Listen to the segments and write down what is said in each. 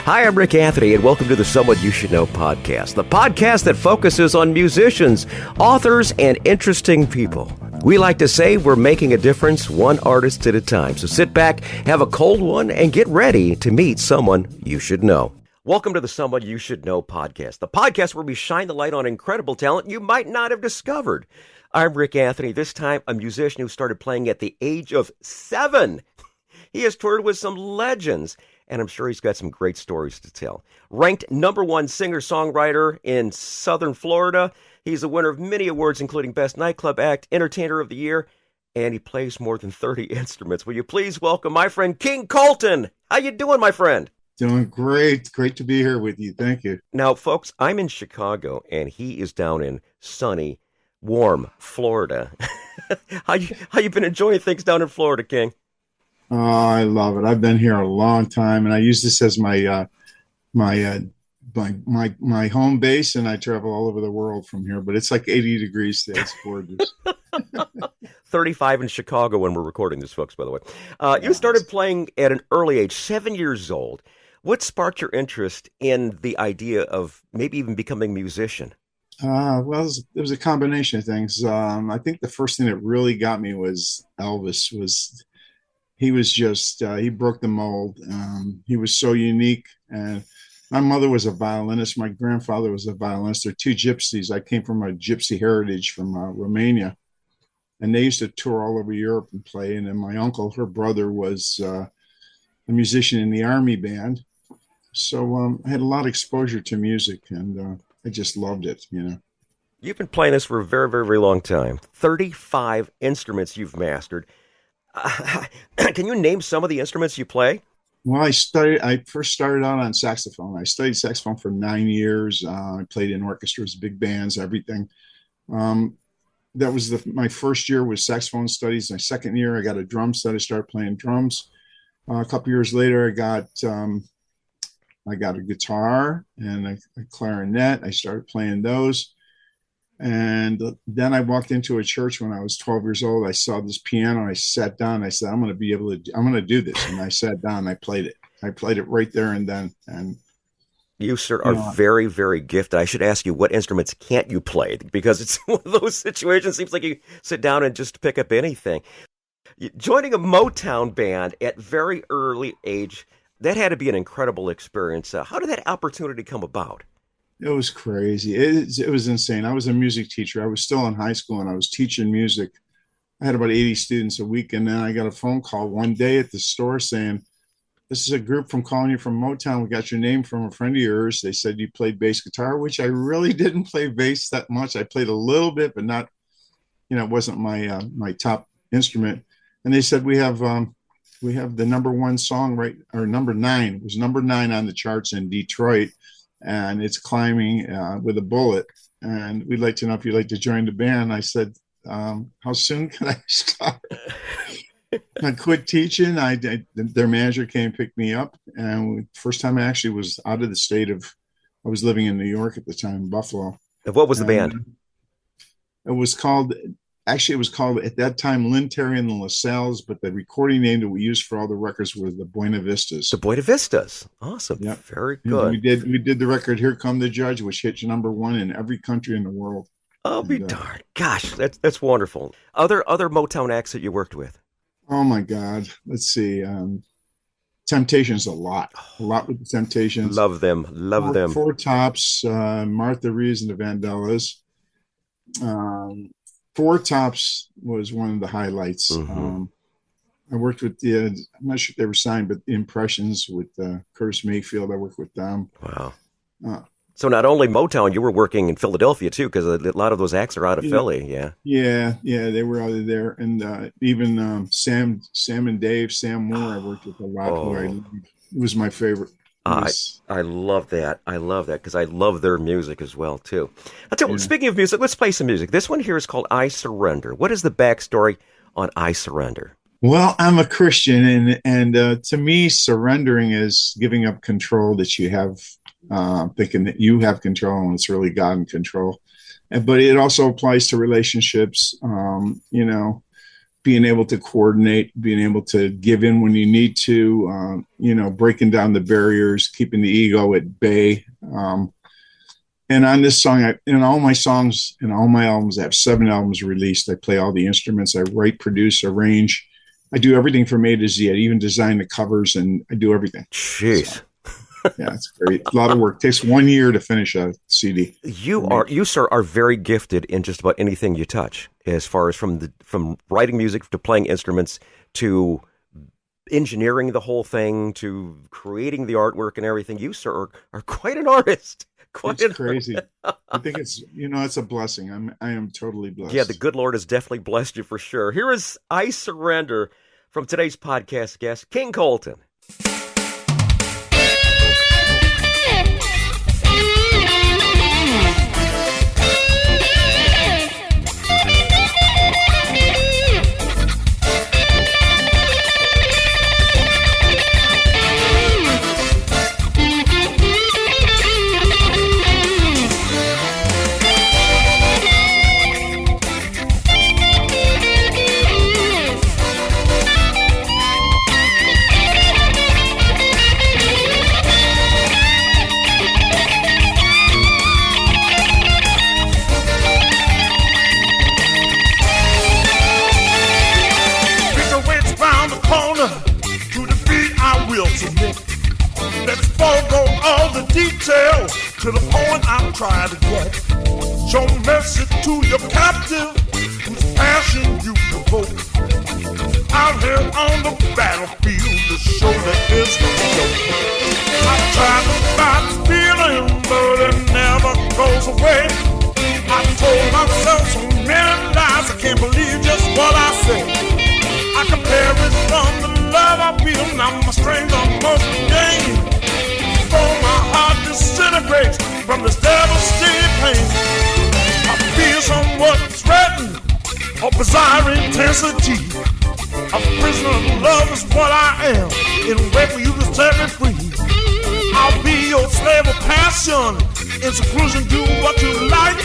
Hi, I'm Rick Anthony, and welcome to the Someone You Should Know podcast, the podcast that focuses on musicians, authors, and interesting people. We like to say we're making a difference one artist at a time. So sit back, have a cold one, and get ready to meet someone you should know. Welcome to the Someone You Should Know podcast, the podcast where we shine the light on incredible talent you might not have discovered. I'm Rick Anthony, this time a musician who started playing at the age of 7. He has toured with some legends, and I'm sure he's got some great stories to tell. Ranked #1 singer-songwriter in Southern Florida, he's a winner of many awards, including Best Nightclub Act, Entertainer of the Year, and he plays more than 30 instruments. Will you please welcome my friend King Colton? How you doing, my friend? Doing great. Great to be here with you. Thank you. Now, folks, I'm in Chicago, and he is down in sunny, warm Florida. How you been enjoying things down in Florida, King? Oh, I love it. I've been here a long time, and I use this as my home base, and I travel all over the world from here. But it's like 80 degrees today. It's gorgeous. 35 in Chicago when we're recording this, folks, by the way. You started playing at an early age, 7 years old. What sparked your interest in the idea of maybe even becoming a musician? Well, it was a combination of things. I think the first thing that really got me was Elvis. He was just, he broke the mold. He was so unique. And my mother was a violinist. My grandfather was a violinist. They're two gypsies. I came from a gypsy heritage from Romania. And they used to tour all over Europe and play. And then my uncle, her brother, was a musician in the army band. So I had a lot of exposure to music, and I just loved it, you know. You've been playing this for a very, very, very long time. 35 instruments you've mastered. Can you name some of the instruments you play? Well, I first started out on saxophone. I studied saxophone for 9 years. I played in orchestras, big bands, everything. That was my first year was saxophone studies. My second year, I got a drum set. I started playing drums. A couple years later, I got a guitar and a clarinet. I started playing those. And then I walked into a church when I was 12 years old. I saw this piano. I sat down. I said, I'm going to do this. And I sat down. And I played it. I played it right there and then. And you, sir, are very, very gifted. I should ask you, what instruments can't you play? Because it's one of those situations. Seems like you sit down and just pick up anything. Joining a Motown band at very early age, that had to be an incredible experience. How did that opportunity come about? It was crazy. It was insane. I was a music teacher. I was still in high school, and I was teaching music. I had about 80 students a week, and then I got a phone call one day at the store saying, this is a group calling you from Motown. We got your name from a friend of yours. They said you played bass guitar, which I really didn't play bass that much. I played a little bit, but not, it wasn't my top instrument. And they said, we have the #1 song, right? Or number 9. It was number 9 on the charts in Detroit. And it's climbing with a bullet. And we'd like to know if you'd like to join the band. I said, how soon can I start? I quit teaching. Their manager came and picked me up. And first time I actually was out of the state I was living in New York at the time, Buffalo. And what was the band? It was called at that time Lynn Terry and the LaSalles, but the recording name that we used for all the records was the Buena Vistas. The Buena Vistas. Awesome. Yep. Very good. We did the record Here Come the Judge, which hit #1 in every country in the world. Oh, be darned. Gosh, that's wonderful. Other Motown acts that you worked with? Oh my God. Let's see. Temptations a lot with the Temptations. Love them. Four Tops, Martha Reeves and the Vandellas. Four Tops was one of the highlights. Mm-hmm. I worked with I'm not sure if they were signed, but the Impressions with Curtis Mayfield. I worked with them. Wow. So not only Motown, you were working in Philadelphia too, because a lot of those acts are out of Philly. Yeah, they were out of there, and even Sam and Dave, Sam Moore, I worked with a lot. Who was my favorite. I love that. Because I love their music as well too. Speaking of music, let's play some music. This one here is called "I Surrender." What is the backstory on "I Surrender"? Well, I'm a Christian, and to me, surrendering is giving up control that you have, thinking that you have control, and it's really God in control. But it also applies to relationships. being able to coordinate, being able to give in when you need to, breaking down the barriers, keeping the ego at bay. And on this song, in all my songs, in all my albums, I have 7 albums released. I play all the instruments. I write, produce, arrange. I do everything from A to Z. I even design the covers, and I do everything. Jeez. So, yeah, it's great. A lot of work. It takes 1 year to finish a CD. You, sir, are very gifted in just about anything you touch, as far as from writing music to playing instruments to engineering the whole thing to creating the artwork and everything. You, sir, are quite an artist. It's crazy. I think it's a blessing. I am totally blessed. Yeah, the good Lord has definitely blessed you for sure. Here is I Surrender from today's podcast guest, King Colton. To the point I'm trying to get. Show mercy to your captive, whose passion you provoke. Out here on the battlefield to show that there's no joke. I tried to fight the feeling, but it never goes away. I told myself so many lies, I can't believe just what I say. I can perish from the love I feel, now my strength almost regained. Before my heart disintegrates from this devastating pain, I feel somewhat threatened of bizarre intensity. A prisoner of love is what I am, in a way for you to set me free. I'll be your slave of passion, in seclusion do what you like.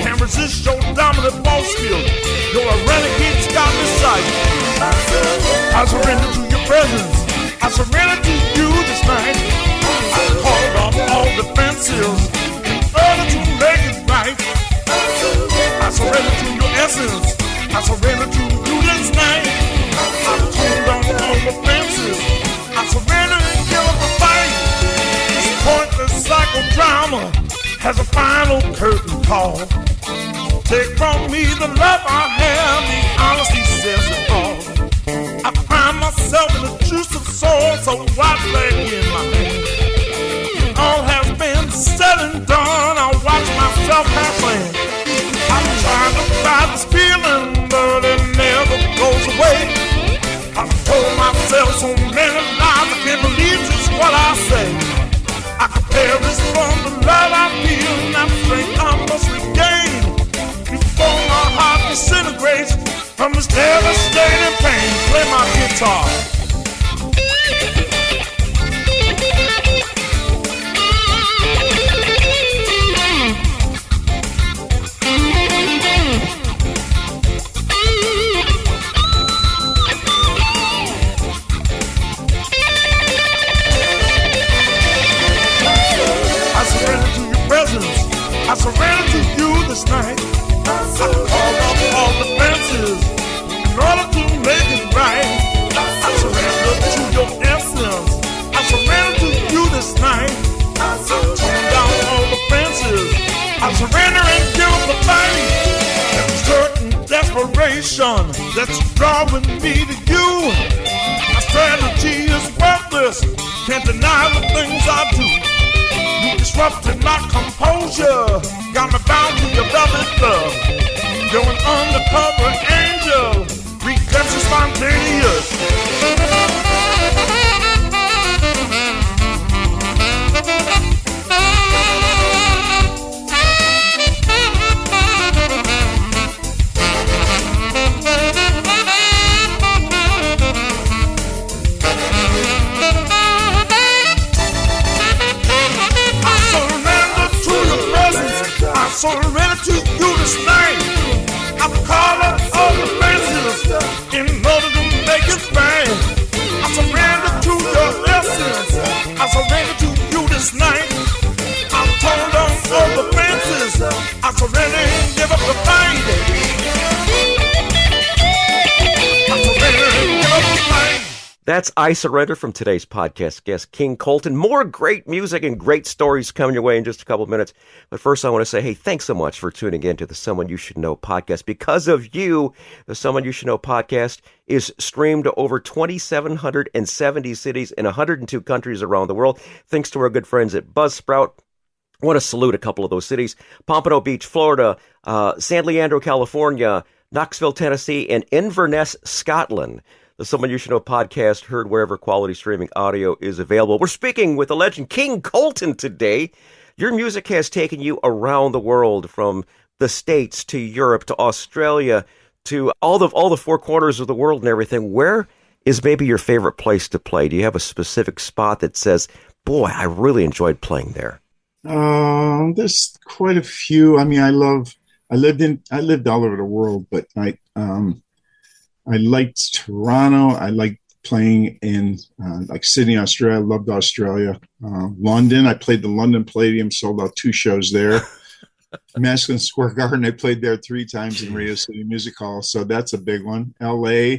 Can't resist your dominant ball skill, you're a renegade Scott sight. I surrender to your presence, I surrender to you this night. I called off all defenses in order to make it right. I surrender to your essence, I surrender to you this night. I turned on all defenses, I surrender and give up the fight. This pointless psychodrama has a final curtain call. Take from me the love I have, the honesty says it all. I find myself in the juice of soul, so white leg in my hand. All has been said and done, I watch myself half-land. I'm trying to fight this feeling, but it never goes away. I've told myself so many lies, I can't believe just what I say. I can perish from the love I feel, and that strength I must regain. Before my heart disintegrates from this devastating pain. Play my guitar. I surrender to you this night. I called off all defenses in order to make it right. I surrender to your essence, I surrender to you this night. I turn down all defenses, I surrender and give up the fight. There's a certain desperation that's drawing me to you. My strategy is worthless, can't deny the things I do. You disrupted my composure, got me bound to your velvet glove. You're an undercover angel, redemption spontaneous. Surrender to you this night. I'm calling all the fences. give up the fight. I surrender, give up the fight. That's I Surrender from today's podcast guest, King Colton. More great music and great stories coming your way in just a couple of minutes. But first, I want to say, hey, thanks so much for tuning in to the Someone You Should Know podcast. Because of you, the Someone You Should Know podcast is streamed to over 2,770 cities in 102 countries around the world. Thanks to our good friends at Buzzsprout. I want to salute a couple of those cities: Pompano Beach, Florida, San Leandro, California, Knoxville, Tennessee, and Inverness, Scotland. The Someone You Should Know podcast, heard wherever quality streaming audio is available. We're speaking with the legend King Colton today. Your music has taken you around the world, from the States to Europe to Australia to all the four corners of the world and everything. Where is maybe your favorite place to play? Do you have a specific spot that says, boy, I really enjoyed playing there? There's quite a few. I mean, I lived all over the world, but I liked Toronto. I liked playing in like Sydney, Australia. I loved Australia. London, I played the London Palladium, sold out 2 shows there. Madison Square Garden, I played there 3 times in Radio City Music Hall, so that's a big one. LA,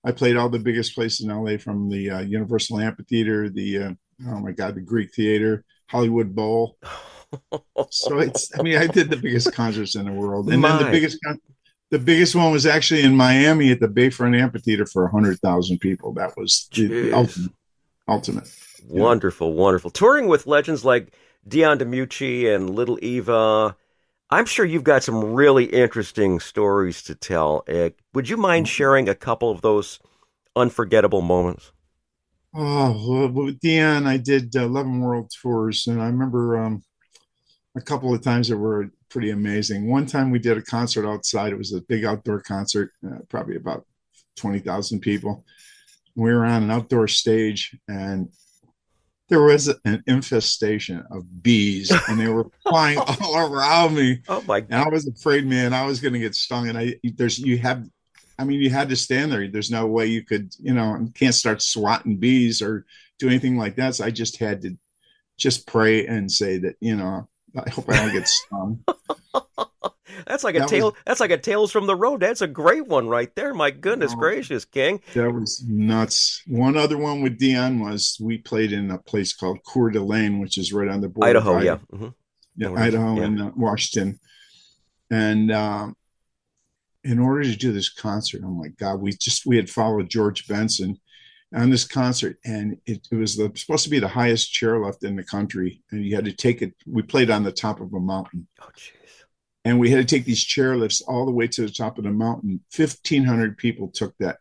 I played all the biggest places in LA, from the Universal Amphitheater, the Greek Theater, Hollywood Bowl. So I did the biggest concerts in the world. And then the biggest one was actually in Miami at the Bayfront Amphitheater for 100,000 people. That was the ultimate. Wonderful, wonderful. Touring with legends like Dion, DiMucci, and Little Eva. I'm sure you've got some really interesting stories to tell. Would you mind sharing a couple of those unforgettable moments? Oh, well, with Dion, I did 11 world tours, and I remember a couple of times that were pretty amazing. One time we did a concert outside. It was a big outdoor concert, probably about 20,000 people. We were on an outdoor stage, and there was an infestation of bees, and they were flying all around me. Oh my God. And I was afraid, man, I was going to get stung. And you had to stand there. There's no way you could, you can't start swatting bees or do anything like that. So I just had to pray and say that, I hope I don't get stung. That's like a Tales from the Road. That's a great one right there. My goodness gracious, King. That was nuts. One other one with Dion was we played in a place called Coeur d'Alene, which is right on the border. Idaho, yeah. Mm-hmm. Yeah, Idaho and Washington. And in order to do this concert, oh my God, we had followed George Benson on this concert, and it was supposed to be the highest chairlift in the country, and you had to take it. We played on the top of a mountain. Oh, jeez. And we had to take these chairlifts all the way to the top of the mountain. 1,500 people took that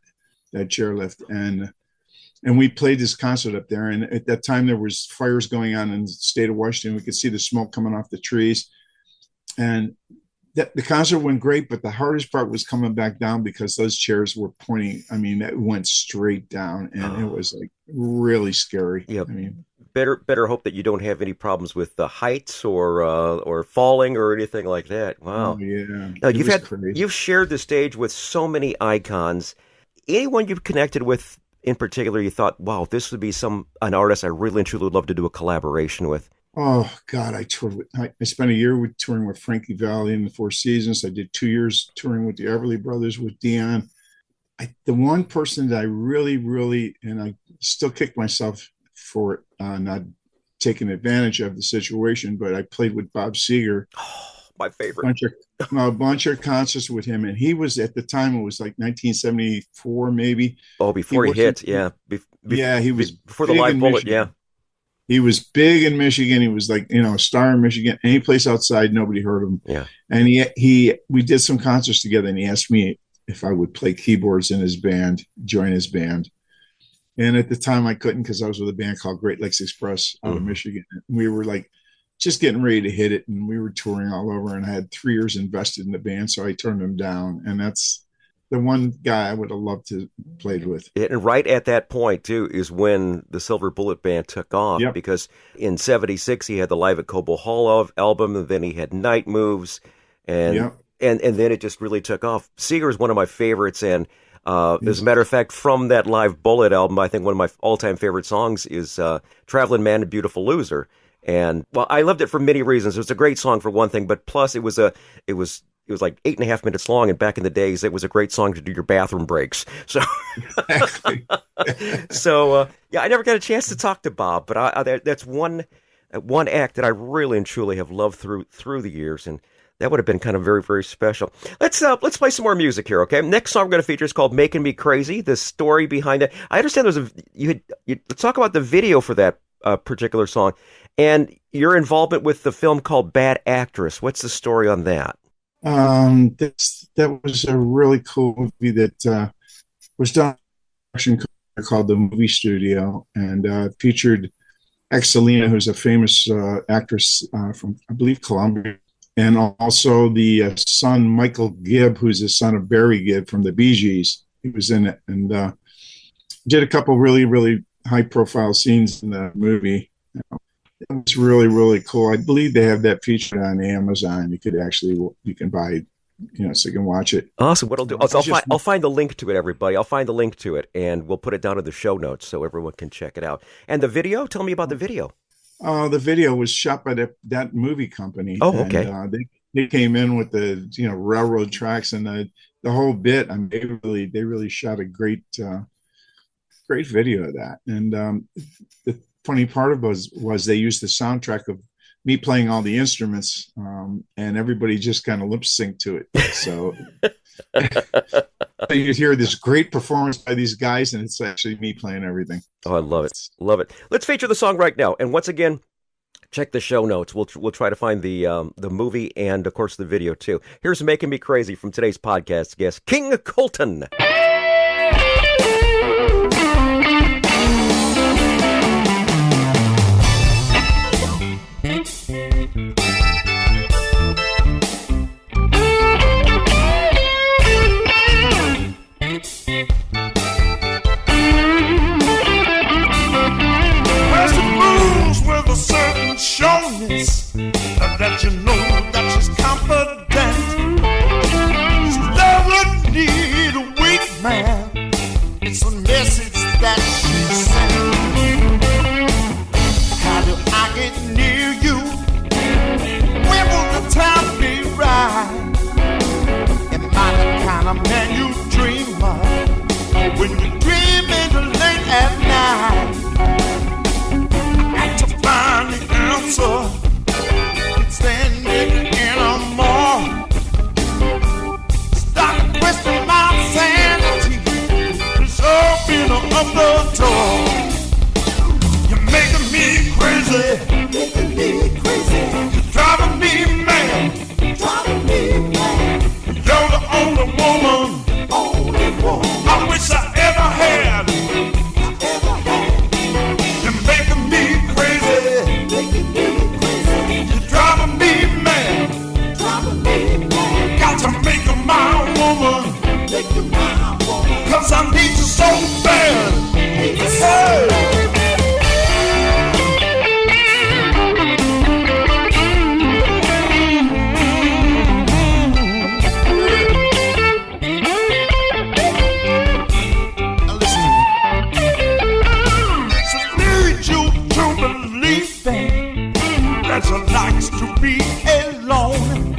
chairlift, and we played this concert up there. And at that time, there was fires going on in the state of Washington. We could see the smoke coming off the trees, and the concert went great. But the hardest part was coming back down, because those chairs were pointing. I mean, it went straight down, and it was like really scary. Yep. I mean, better hope that you don't have any problems with the heights or falling or anything like that. Wow. Oh, yeah. Now, you've shared the stage with so many icons. Anyone you've connected with in particular, you thought, wow, this would be an artist I really and truly would love to do a collaboration with? Oh God, I spent a year touring with Frankie Valli in the Four Seasons. I did 2 years touring with the Everly Brothers with Dion. The one person that I really, really, and I still kick myself for it, not taking advantage of the situation, but I played with Bob Seger. Oh, my favorite. A bunch of concerts with him, and he was, at the time, it was like 1974 maybe. Oh, before he hit, yeah. He was before the Live Bullet, Michigan. yeah. He was big in Michigan. He was like, a star in Michigan. Any place outside, nobody heard him. Yeah. And we did some concerts together, and he asked me if I would play keyboards in his band, join his band. And at the time I couldn't, because I was with a band called Great Lakes Express out of Michigan. We were like just getting ready to hit it, and we were touring all over, and I had 3 years invested in the band, so I turned him down. And that's the one guy I would have loved to play with. And right at that point, too, is when the Silver Bullet Band took off. Yep. Because in 76, he had the Live at Cobo Hall album, and then he had Night Moves, and then it just really took off. Seger is one of my favorites, and as a matter of fact, from that Live Bullet album, I think one of my all-time favorite songs is Traveling Man and Beautiful Loser. And, well, I loved it for many reasons. It was a great song for one thing, but plus it was it was like 8.5 minutes long, and back in the days, it was a great song to do your bathroom breaks. So, Exactly. yeah, I never got a chance to talk to Bob, but that's one act that I really and truly have loved through the years, and that would have been kind of very, very special. Let's play some more music here, okay? Next song we're going to feature is called "Making Me Crazy." The story behind it. I understand let's talk about the video for that particular song, and your involvement with the film called Bad Actress. What's the story on that? That was a really cool movie that was done in a production called The Movie Studio, and featured Excelina, who's a famous actress from, I believe, Colombia, and also the son, Michael Gibb, who's the son of Barry Gibb from the Bee Gees. He was in it, and did a couple really, really high-profile scenes in the movie. It was really, really cool. I believe they have that featured on Amazon. You can buy, so you can watch it. Awesome. What I'll do, I'll find the link to it, everybody. I'll find the link to it, and we'll put it down in the show notes so everyone can check it out. And the video, tell me about the video. The video was shot by that movie company. Oh, okay. And, they came in with the railroad tracks and the whole bit. I mean, they really shot a great video of that. And the funny part of it was they used the soundtrack of me playing all the instruments, and everybody just kind of lip synced to it. So you hear this great performance by these guys, and it's actually me playing everything. Oh, I love it. Love it. Let's feature the song right now. And once again, check the show notes. We'll try to find the movie and, of course, the video, too. Here's Making Me Crazy from today's podcast guest, King Colton. Showness that you know that she's confident. She doesn't need a weak man. It's a message that she sent. How do I get near you? When will the time be right? Am I the kind of man you dream of when you dream in late at night? Find the answer, stand it anymore. Stop questioning my sanity. Just open up the door. You're making me crazy. Making me crazy. You're driving me mad. Driving me mad. You're the only woman. Only woman. I wish I ever had. You're making me crazy. Cause I need you so bad. Hey. Listen. So need you to believe that she likes to be alone.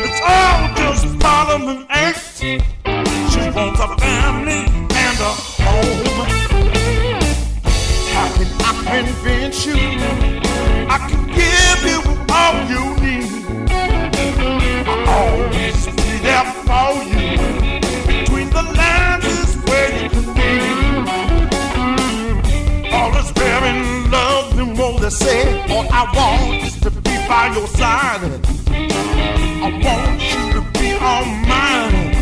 It's all just part of an act. She wants a family and a home. How can I convince you? I can give you all you need. I'll always be there for you. Between the lines is where you can be. All this very love and what they say. All I want is to be by your side. I want you to be on mine.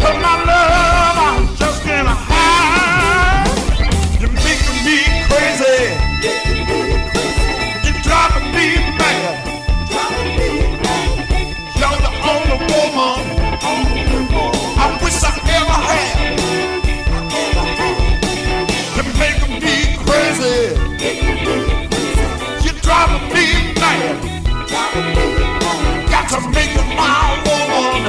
Cause my love, I just can't hide. You're making me crazy. You're driving me mad. You're the only woman I wish I ever had. You're making me crazy. You're driving me mad. Got to make you my woman.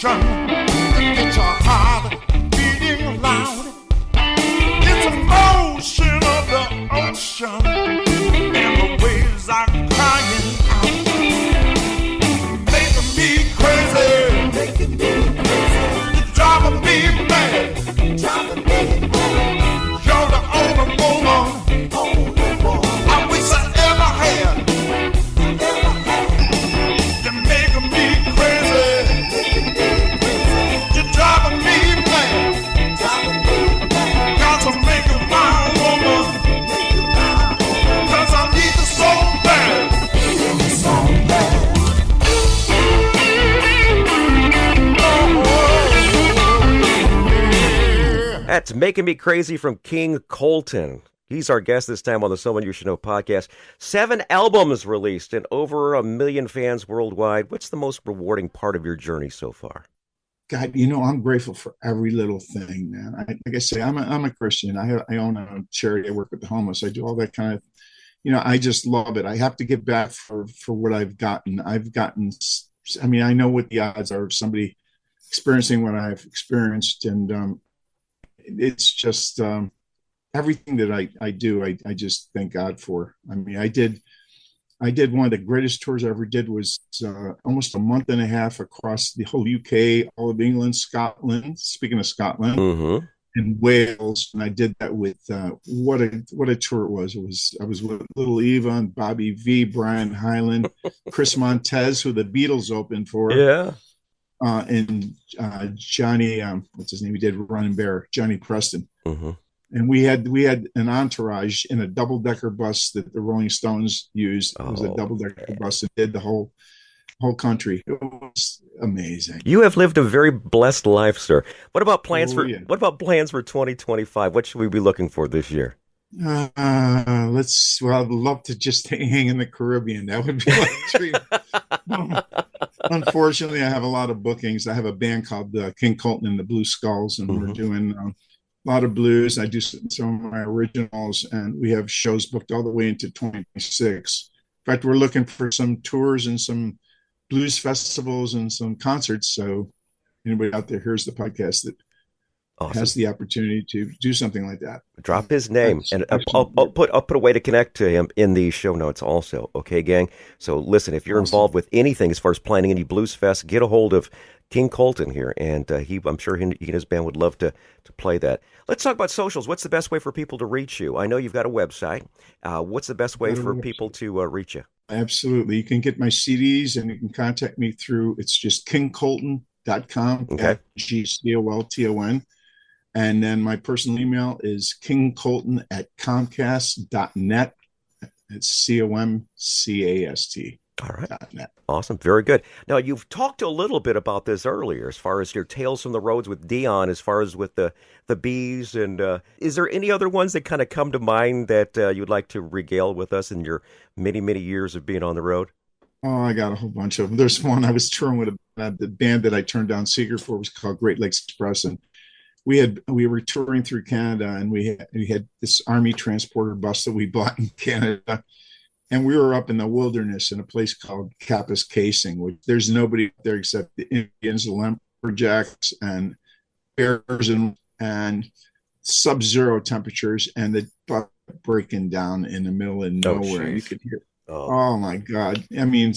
emotion that gets your heart beating loud. It's the motion of the ocean and the waves are crying out, making me crazy, you're driving me mad, you're the only woman I wish I ever had. You're making me crazy, you're driving me mad, got to make it my woman, 'cause I need the soul bad. That's Making Me Crazy from King Colton. He's our guest this time on the Someone You Should Know podcast. 7 albums released and over 1 million fans worldwide. What's the most rewarding part of your journey so far? God, you know, I'm grateful for every little thing, man. Like I say, I'm a Christian. I own a charity. I work with the homeless. I do all that kind of, I just love it. I have to give back for what I've gotten. I mean, I know what the odds are of somebody experiencing what I've experienced. And it's just everything that I do, I just thank God for. I mean, I did one of the greatest tours I ever did was almost a month and a half across the whole UK, all of England, Scotland, speaking of Scotland, and Wales. And I did that with what a tour it was. I was with Little Eva and Bobby V, Brian Hyland, Chris Montez, who the Beatles opened for. Yeah. And Johnny, what's his name? He did Run and Bear, Johnny Preston. And we had an entourage in a double-decker bus that the Rolling Stones used. It was a double-decker bus that did the whole country. It was amazing. You have lived a very blessed life, sir. What about plans What about plans for 2025? What should we be looking for this year? I'd love to just hang in the Caribbean. That would be my dream. Unfortunately, I have a lot of bookings. I have a band called King Colton and the Blue Skulls, and we're doing a lot of blues. I do some of my originals, and we have shows booked all the way into 2026. In fact, we're looking for some tours and some blues festivals and some concerts. So anybody out there hears the podcast that has the opportunity to do something like that, drop his name, and I'll put a way to connect to him in the show notes also. Okay, gang. So listen, if you're involved with anything as far as planning any blues fest, get a hold of King Colton here, and I'm sure he and his band would love to play that. Let's talk about socials. What's the best way for people to reach you? I know you've got a website. What's the best way for people to reach you? Absolutely. You can get my CDs, and you can contact me through, it's just kingcolton.com, okay. GCOLTON. And then my personal email is kingcolton@comcast.net. It's COMCAST. All right. .net. Awesome. Very good. Now, you've talked a little bit about this earlier as far as your Tales from the Roads with Dion, as far as with the bees. And is there any other ones that kind of come to mind that you'd like to regale with us in your many, many years of being on the road? Oh, I got a whole bunch of them. There's one I was touring with. The band that I turned down Seeger for was called Great Lakes Express. And we were touring through Canada, and we had this Army transporter bus that we bought in Canada, and we were up in the wilderness in a place called Kappa's Casing, which there's nobody there except the Indians, the lumberjacks, and bears, and sub-zero temperatures, and the bus breaking down in the middle of nowhere. You could hear, oh my God! I mean,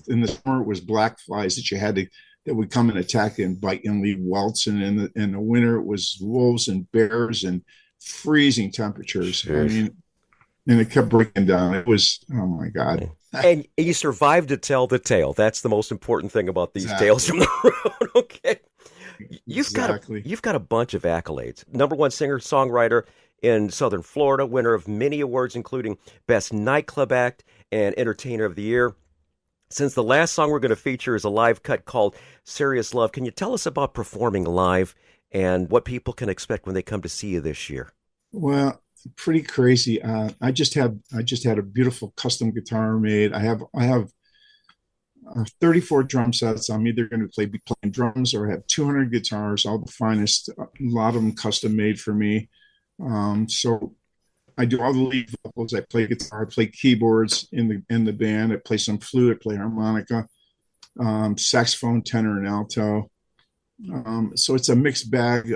in the summer it was black flies that would come and attack and bite and leave welts. And in the winter, it was wolves and bears and freezing temperatures. Jeez. I mean, and it kept breaking down. It was, oh my God. And you survived to tell the tale. That's the most important thing about these tales from the road. Okay. You've got a bunch of accolades. #1 singer-songwriter in Southern Florida, winner of many awards, including Best Nightclub Act and Entertainer of the Year. Since the last song we're going to feature is a live cut called Serious Love, can you tell us about performing live and what people can expect when they come to see you this year? Well, pretty crazy. I just had a beautiful custom guitar made. I have 34 drum sets. I'm either going to be playing drums, or I have 200 guitars, all the finest, a lot of them custom made for me. So I do all the lead vocals. I play guitar, I play keyboards in the band. I play some flute, I play harmonica, saxophone, tenor, and alto. So it's a mixed bag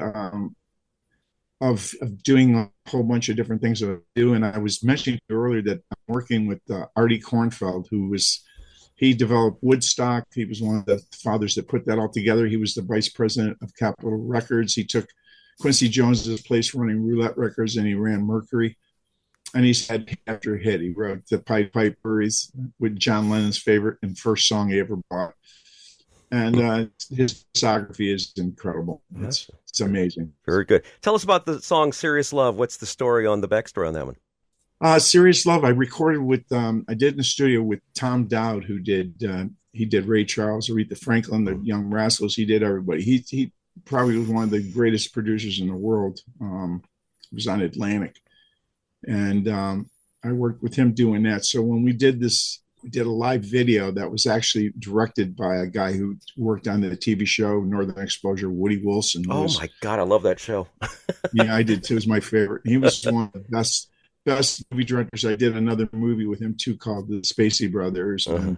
of doing a whole bunch of different things that I do. And I was mentioning earlier that I'm working with Artie Kornfeld, he developed Woodstock. He was one of the fathers that put that all together. He was the vice president of Capitol Records. He took Quincy Jones's place running Roulette Records, and he ran Mercury. And he's had hit after hit. He wrote the Pied Piper. He's with John Lennon's favorite and first song he ever bought. And his discography is incredible. It's amazing. Very good. Tell us about the song "Serious Love." What's the story on the backstory on that one? "Serious Love," I recorded with I did in the studio with Tom Dowd, who did he did Ray Charles, Aretha Franklin, the Young Rascals. He did everybody. He probably was one of the greatest producers in the world. He was on Atlantic, and I worked with him doing that. So when we did this, we did a live video that was actually directed by a guy who worked on the TV show Northern Exposure, Woody Wilson. Oh my God, I love that show. Yeah, I did too. It was my favorite. He was one of the best movie directors. I did another movie with him too called The Spacey Brothers. In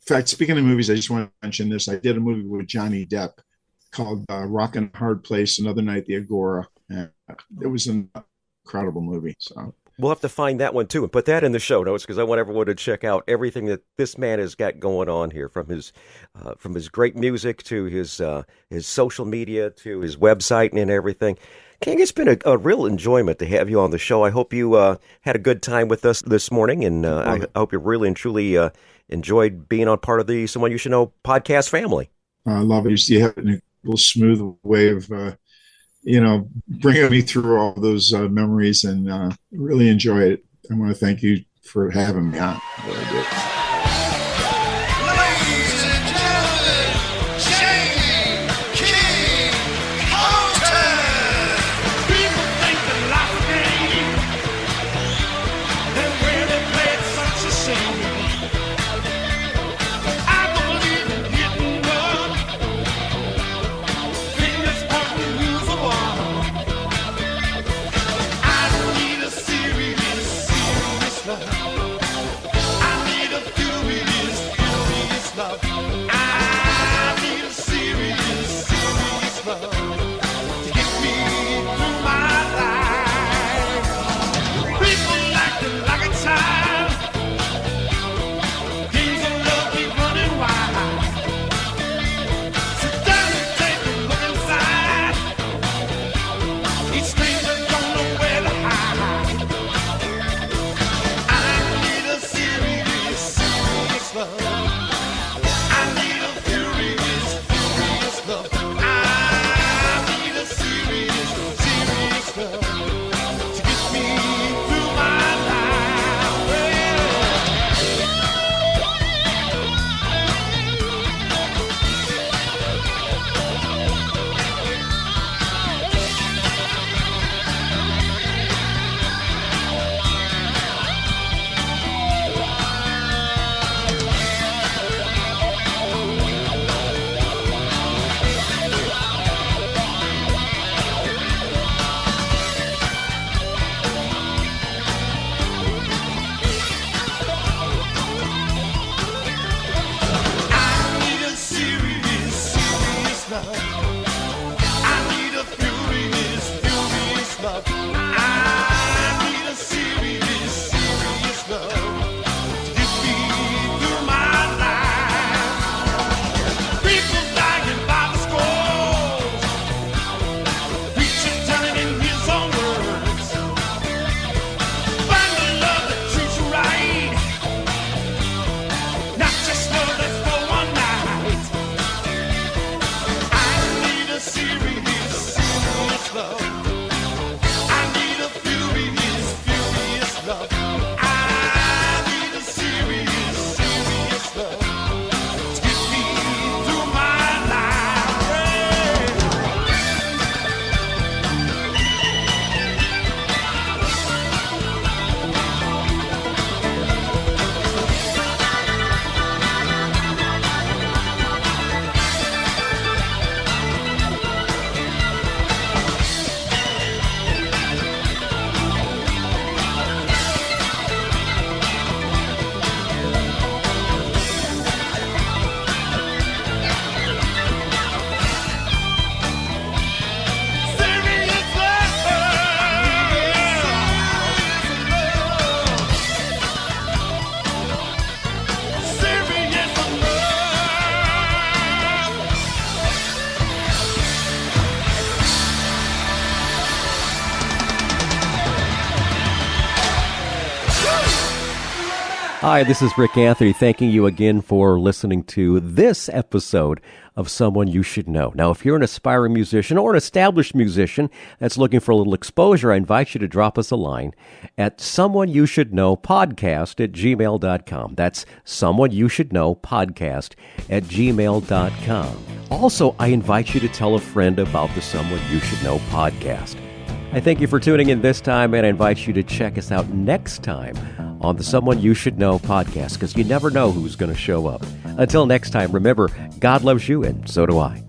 fact, speaking of movies, I just want to mention this. I did a movie with Johnny Depp called Rockin' Hard Place, Another Night at the Agora. And it was an incredible movie. So we'll have to find that one too and put that in the show notes, because I want everyone to check out everything that this man has got going on here, from his great music to his social media to his website and everything. King, it's been a real enjoyment to have you on the show. I hope you had a good time with us this morning, and I hope you really and truly enjoyed being on part of the Someone You Should Know podcast family. I love it. You have a little smooth way of bringing me through all those memories, and really enjoy it. I want to thank you for having me on. Really do. Ladies and gentlemen, King Colton. People think that life's a game, and when they play it, such a shame. I don't believe in hit and run. Fitness pointing, lose a one. I don't need a serious love. I need a furious love. I need a serious love to get me through my life. People acting like a child. Games of love keep running wild. Sit down and take a look inside. Each stranger don't know where to hide. I need a serious love. I need a furious love. I need a serious love to get me through my life. I need a serious love. I need a furious love. I need a serious love to get me through my life. People dying by the scores. Preacher telling in his own words. Find the love that treats you right. Not just love that's for one night. I Hi, this is Rick Anthony, thanking you again for listening to this episode of Someone You Should Know. Now, if you're an aspiring musician or an established musician that's looking for a little exposure, I invite you to drop us a line at someoneyoushouldknowpodcast@gmail.com. That's someoneyoushouldknowpodcast@gmail.com. Also, I invite you to tell a friend about the Someone You Should Know podcast. I thank you for tuning in this time, and I invite you to check us out next time on the Someone You Should Know podcast, because you never know who's going to show up. Until next time, remember, God loves you, and so do I.